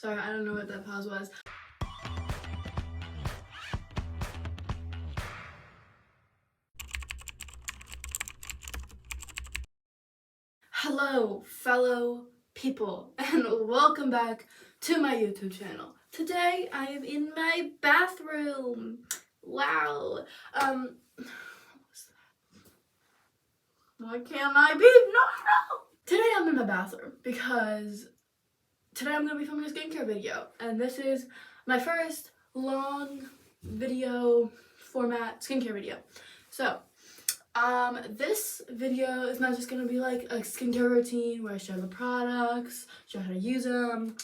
Sorry, I don't know what that pause was. Hello, fellow people, and welcome back to my YouTube channel. Today, I am in my bathroom. Wow. Why can't I be? No. Today, I'm in my bathroom because today I'm going to be filming a skincare video, and this is my first long video format skincare video. So, this video is not just going to be like a skincare routine where I show the products, show how to use them.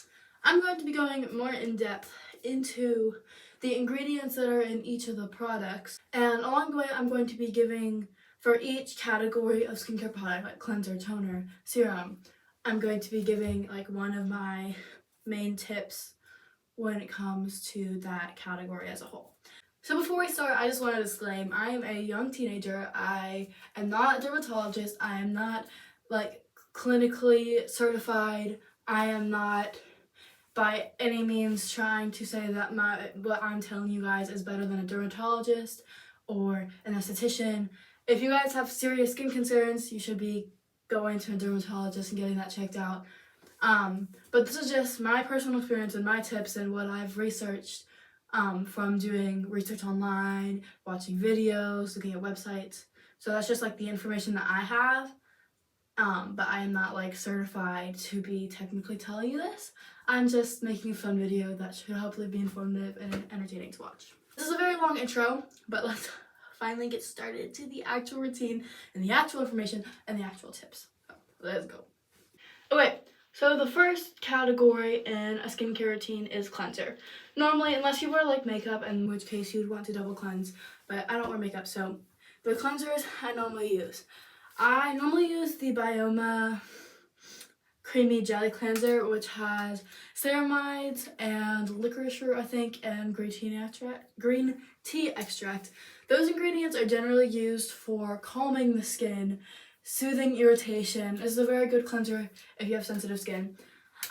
I'm going to be going more in depth into the ingredients that are in each of the products, and along the way I'm going to be giving for each category of skincare product, like cleanser, toner, serum, I'm going to be giving like one of my main tips when it comes to that category as a whole. So before we start, I just want to disclaim, I am a young teenager. I am not a dermatologist. I am not like clinically certified. I am not by any means trying to say that what I'm telling you guys is better than a dermatologist or an esthetician. If you guys have serious skin concerns, you should be going to a dermatologist and getting that checked out. But this is just my personal experience and my tips and what I've researched from doing research online, watching videos, looking at websites. So that's just like the information that I have. But I am not like certified to be technically telling you this. I'm just making a fun video that should hopefully be informative and entertaining to watch. This is a very long intro, but let's finally get started to the actual routine and the actual information and the actual tips. So, let's go. Okay, so the first category in a skincare routine is cleanser. Normally, unless you wear like makeup, in which case you'd want to double cleanse, but I don't wear makeup, so the cleansers I normally use. I normally use the Bioma Creamy Jelly Cleanser, which has ceramides and licorice root, I think, and green tea extract. Those ingredients are generally used for calming the skin, soothing irritation. This is a very good cleanser if you have sensitive skin.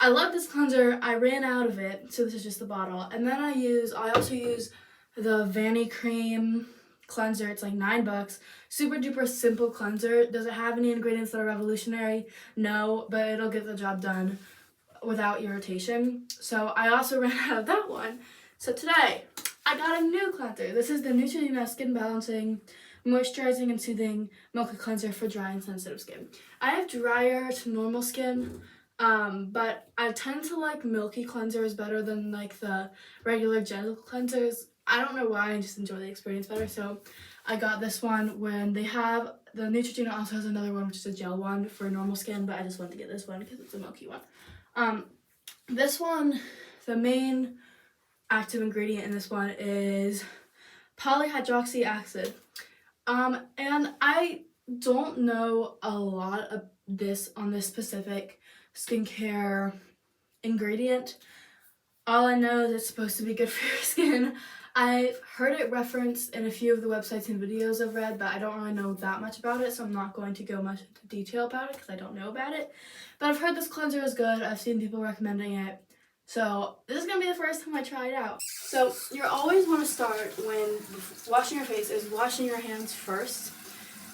I love this cleanser. I ran out of it, so this is just the bottle. And then I also use the Vanny Cream cleanser. It's like $9. Super duper simple cleanser. Does it have any ingredients that are revolutionary? No, but it'll get the job done without irritation. So I also ran out of that one. So today I got a new cleanser. This is the Neutrogena Skin Balancing Moisturizing and Soothing Milky Cleanser for dry and sensitive skin. I have drier to normal skin, but I tend to like milky cleansers better than like the regular gentle cleansers. I don't know why, I just enjoy the experience better. So I got this one when they have, the Neutrogena also has another one, which is a gel one for normal skin, but I just wanted to get this one because it's a milky one. This one, the main active ingredient in this one is polyhydroxy acid. And I don't know a lot of this on this specific skincare ingredient. All I know is it's supposed to be good for your skin. I've heard it referenced in a few of the websites and videos I've read, but I don't really know that much about it, so I'm not going to go much into detail about it because I don't know about it. But I've heard this cleanser is good. I've seen people recommending it. So this is going to be the first time I try it out. So you always want to start when washing your face is washing your hands first,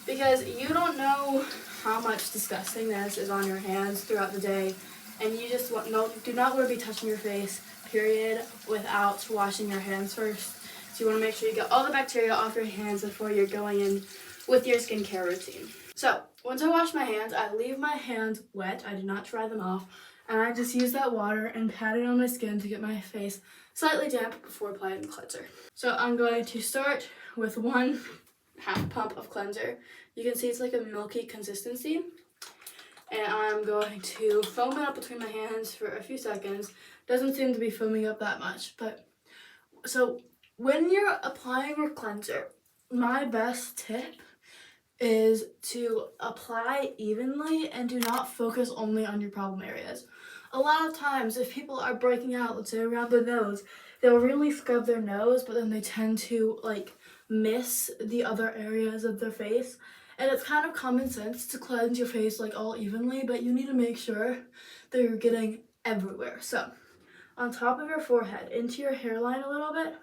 because you don't know how much disgustingness is on your hands throughout the day, and you just do not want to be touching your face, period, without washing your hands first. So you want to make sure you get all the bacteria off your hands before you're going in with your skincare routine. So once I wash my hands, I leave my hands wet. I do not dry them off. And I just use that water and pat it on my skin to get my face slightly damp before applying the cleanser. So I'm going to start with 1 half pump of cleanser. You can see it's like a milky consistency. And I'm going to foam it up between my hands for a few seconds. Doesn't seem to be foaming up that much. But so when you're applying your cleanser, my best tip is to apply evenly and do not focus only on your problem areas. A lot of times, if people are breaking out, let's say around the nose, they'll really scrub their nose, but then they tend to like miss the other areas of their face. And it's kind of common sense to cleanse your face like all evenly, but you need to make sure that you're getting everywhere. So on top of your forehead, into your hairline a little bit,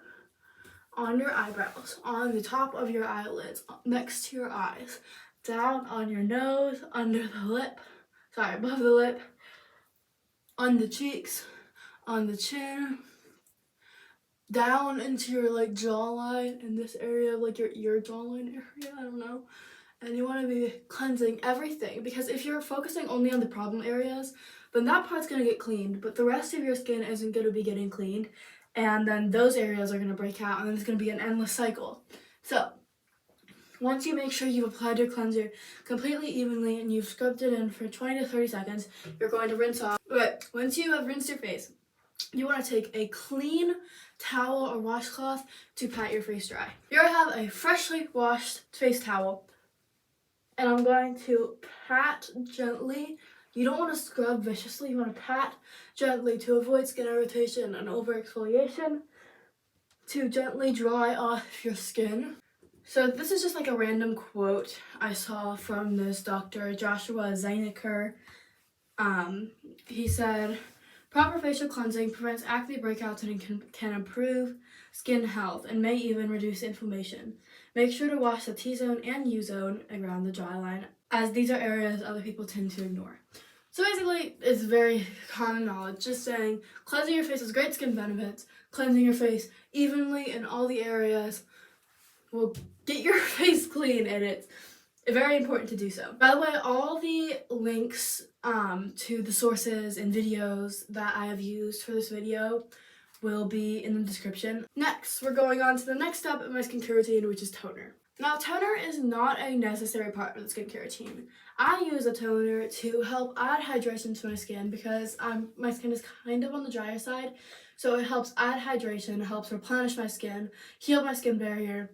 on your eyebrows, on the top of your eyelids, next to your eyes, down on your nose, under the lip, above the lip, on the cheeks, on the chin, down into your like jawline in this area, like your ear jawline area, I don't know. And you want to be cleansing everything, because if you're focusing only on the problem areas, then that part's going to get cleaned, but the rest of your skin isn't going to be getting cleaned, and then those areas are going to break out, and then it's going to be an endless cycle. So once you make sure you've applied your cleanser completely evenly and you've scrubbed it in for 20 to 30 seconds, you're going to rinse off. But once you have rinsed your face, you want to take a clean towel or washcloth to pat your face dry. Here I have a freshly washed face towel, and I'm going to pat gently. You don't want to scrub viciously, you want to pat gently to avoid skin irritation and over-exfoliation, to gently dry off your skin. So this is just like a random quote I saw from this Dr. Joshua Zeinecker. He said, proper facial cleansing prevents acne breakouts and can improve skin health and may even reduce inflammation. Make sure to wash the T-zone and U-zone around the dry line, as these are areas other people tend to ignore. So basically, it's very common knowledge, just saying cleansing your face has great skin benefits. Cleansing your face evenly in all the areas will get your face clean, and it's very important to do so. By the way, all the links to the sources and videos that I have used for this video will be in the description. Next, we're going on to the next step in my skincare routine, which is toner. Now, toner is not a necessary part of the skincare routine. I use a toner to help add hydration to my skin because my skin is kind of on the drier side, so it helps add hydration, helps replenish my skin, heal my skin barrier.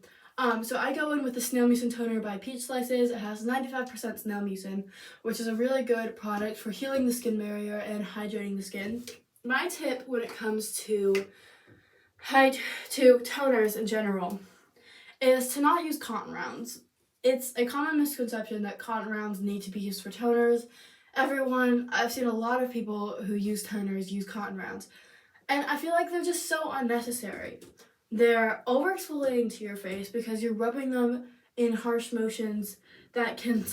So I go in with the Snail Mucin toner by Peach Slices. It has 95% snail mucin, which is a really good product for healing the skin barrier and hydrating the skin. My tip when it comes to toners in general is to not use cotton rounds. It's a common misconception that cotton rounds need to be used for toners. I've seen a lot of people who use toners use cotton rounds, and I feel like they're just so unnecessary. They're over-exfoliating to your face because you're rubbing them in harsh motions that can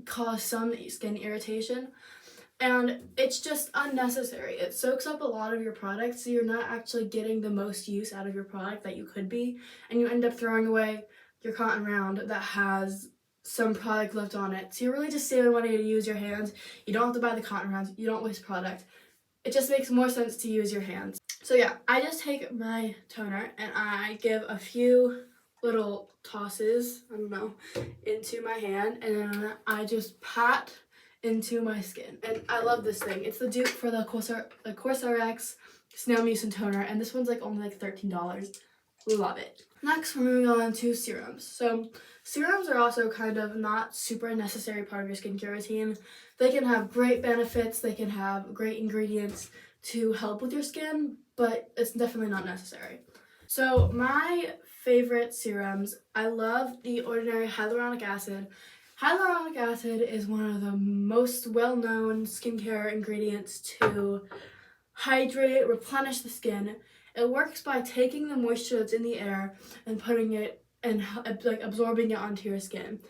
cause some skin irritation, and it's just unnecessary. It soaks up a lot of your product, so you're not actually getting the most use out of your product that you could be, and you end up throwing away your cotton round that has some product left on it. So you're really just saving money to use your hands. You don't have to buy the cotton rounds. You don't waste product. It just makes more sense to use your hands. So yeah, I just take my toner and I give a few little tosses, I don't know, into my hand, and then I just pat into my skin. And I love this thing. It's the dupe for the CourseRx Snail Mucin toner, and this one's only like $13. Love it. Next, we're moving on to serums. So serums are also kind of not super necessary part of your skincare routine. They can have great benefits, they can have great ingredients to help with your skin, but it's definitely not necessary. So my favorite serums, I love the Ordinary Hyaluronic Acid. Hyaluronic acid is one of the most well-known skincare ingredients to hydrate, replenish the skin. It works by taking the moisture that's in the air and putting it and absorbing it onto your skin.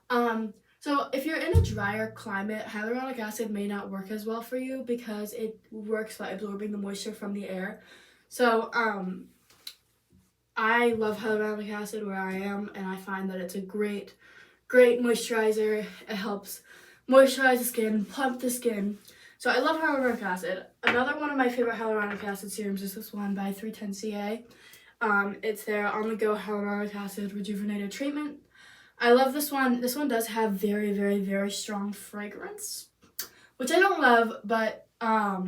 So if you're in a drier climate, hyaluronic acid may not work as well for you because it works by absorbing the moisture from the air. So I love hyaluronic acid where I am, and I find that it's a great moisturizer. It helps moisturize the skin, plump the skin. So I love hyaluronic acid. Another one of my favorite hyaluronic acid serums is this one by 310CA. It's their on-the-go hyaluronic acid rejuvenated treatment. I love this one. This one does have very, very, very strong fragrance, which I don't love, but I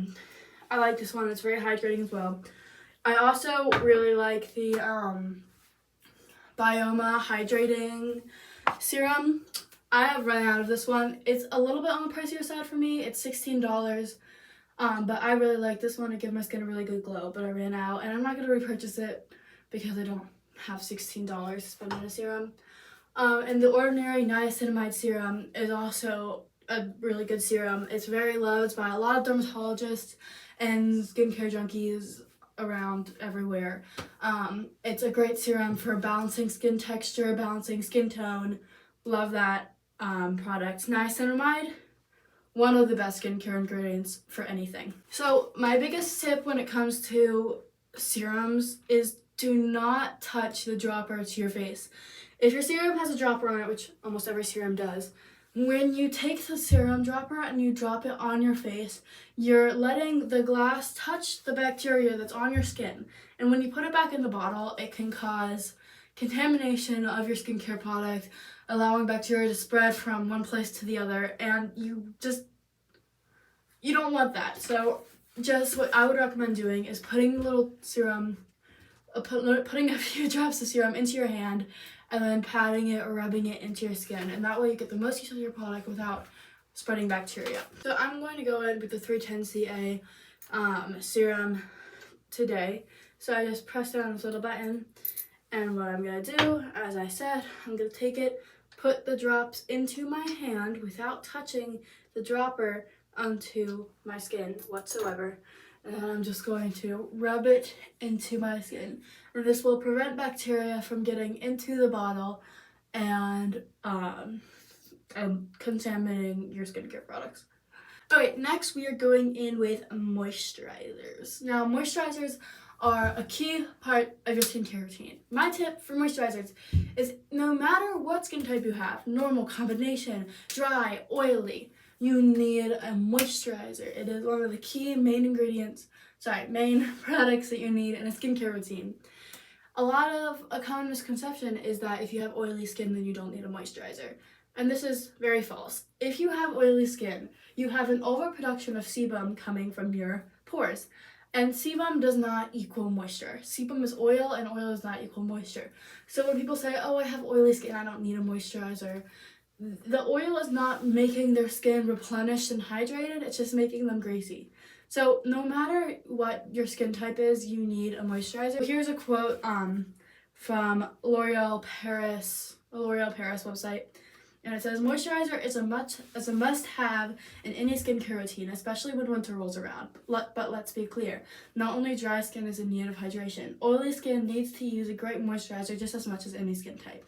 like this one. It's very hydrating as well. I also really like the Bioma Hydrating Serum. I have run out of this one. It's a little bit on the pricier side for me. It's $16. But I really like this one to give my skin a really good glow, but I ran out, and I'm not going to repurchase it because I don't have $16 to spend on a serum. And the Ordinary Niacinamide Serum is also a really good serum. It's very loved by a lot of dermatologists and skincare junkies around everywhere. It's a great serum for balancing skin texture, balancing skin tone. Love that product. Niacinamide, one of the best skincare ingredients for anything. So my biggest tip when it comes to serums is do not touch the dropper to your face. If your serum has a dropper on it, which almost every serum does, when you take the serum dropper and you drop it on your face, you're letting the glass touch the bacteria that's on your skin. And when you put it back in the bottle, it can cause contamination of your skincare product, allowing bacteria to spread from one place to the other, and you don't want that. So just what I would recommend doing is putting a little serum, putting a few drops of serum into your hand, and then patting it or rubbing it into your skin, and that way you get the most use of your product without spreading bacteria. So I'm going to go in with the 310 CA serum today. So I just press down this little button, and what I'm going to do, as I said, I'm going to take it, put the drops into my hand without touching the dropper onto my skin whatsoever. And then I'm just going to rub it into my skin. And this will prevent bacteria from getting into the bottle and contaminating your skincare products. Okay, next we are going in with moisturizers. Now, moisturizers are a key part of your skincare routine. My tip for moisturizers is no matter what skin type you have, normal, combination, dry, oily, you need a moisturizer. It is one of the key main products that you need in a skincare routine. A common misconception is that if you have oily skin, then you don't need a moisturizer. And this is very false. If you have oily skin, you have an overproduction of sebum coming from your pores. And sebum does not equal moisture. Sebum is oil, and oil does not equal moisture. So when people say, oh, I have oily skin, I don't need a moisturizer, the oil is not making their skin replenished and hydrated, it's just making them greasy. So no matter what your skin type is, you need a moisturizer. Here's a quote from L'Oreal Paris website, and it says, moisturizer is a must-have in any skincare routine, especially when winter rolls around. But let's be clear, not only dry skin is in need of hydration, oily skin needs to use a great moisturizer just as much as any skin type.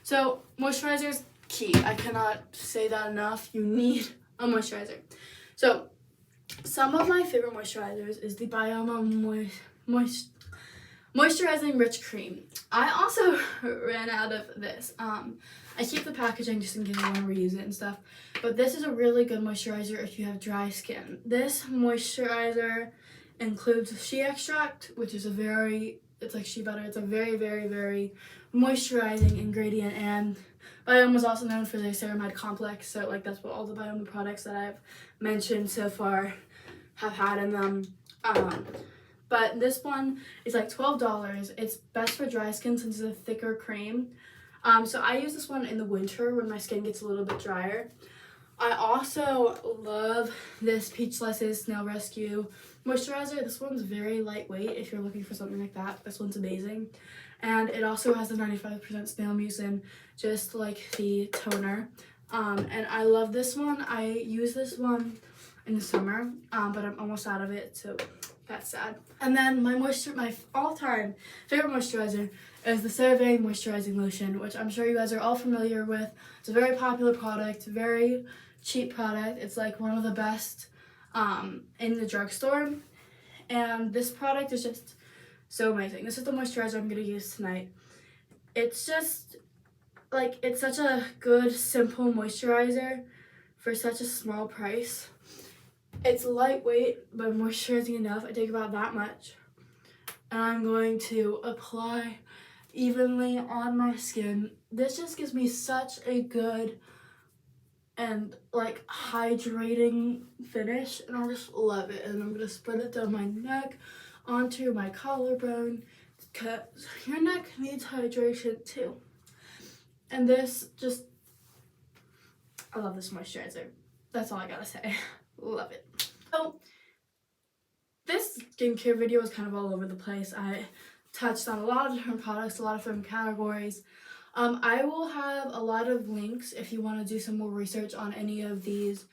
So moisturizers, key. I cannot say that enough. You need a moisturizer. So some of my favorite moisturizers is the Bioma Moisturizing Rich Cream. I also ran out of this. I keep the packaging just in case I want to reuse it and stuff. But this is a really good moisturizer if you have dry skin. This moisturizer includes shea extract, which is it's like shea butter. It's a very, very, very moisturizing ingredient, and Biome was also known for their ceramide complex, so like that's what all the Biome products that I've mentioned so far have had in them. But this one is like $12. It's best for dry skin since it's a thicker cream. So I use this one in the winter when my skin gets a little bit drier. I also love this Peach Slices Snail Rescue moisturizer. This one's very lightweight if you're looking for something like that. This one's amazing. And it also has the 95% snail mucin, just like the toner. And I love this one. I use this one in the summer, but I'm almost out of it, so that's sad. And then my all-time favorite moisturizer is the CeraVe Moisturizing Lotion, which I'm sure you guys are all familiar with. It's a very popular product, very cheap product. It's like one of the best in the drugstore. And this product is just so amazing. This is the moisturizer I'm going to use tonight. It's just, like, it's such a good, simple moisturizer for such a small price. It's lightweight, but moisturizing enough. I take about that much. And I'm going to apply evenly on my skin. This just gives me such a good and, like, hydrating finish, and I just love it. And I'm going to spread it down my neck, onto my collarbone, because your neck needs hydration too. And this just, I love this moisturizer. That's all I gotta say. Love it. So this skincare video is kind of all over the place. I touched on a lot of different products, a lot of different categories. I will have a lot of links if you want to do some more research on any of these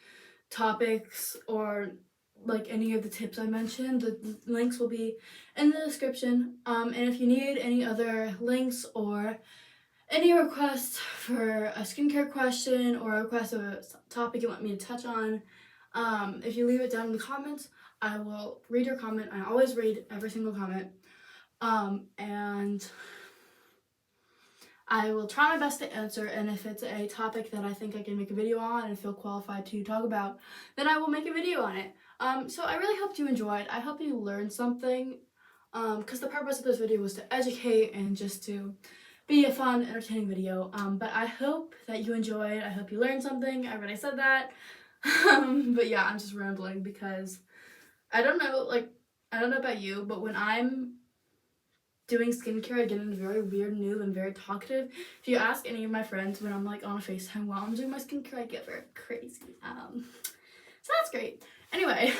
topics or like any of the tips I mentioned, the links will be in the description. And if you need any other links or any requests for a skincare question or a request of a topic you want me to touch on, if you leave it down in the comments, I will read your comment. I always read every single comment. And I will try my best to answer, and if it's a topic that I think I can make a video on and feel qualified to talk about, then I will make a video on it. So I really hope you enjoyed. I hope you learned something, because the purpose of this video was to educate and just to be a fun, entertaining video. But I hope that you enjoyed. I hope you learned something. I already said that. But yeah, I'm just rambling because I don't know about you, but when I'm doing skincare, I get in a very weird mood and very talkative. If you ask any of my friends when I'm like on a FaceTime while I'm doing my skincare, I get very crazy. So that's great. Anyway,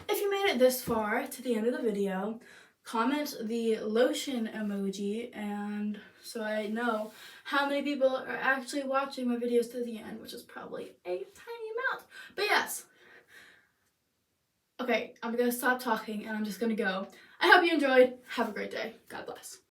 if you made it this far to the end of the video, comment the lotion emoji, and so I know how many people are actually watching my videos to the end, which is probably a tiny amount. But yes. Okay, I'm gonna stop talking and I'm just gonna go. I hope you enjoyed. Have a great day. God bless.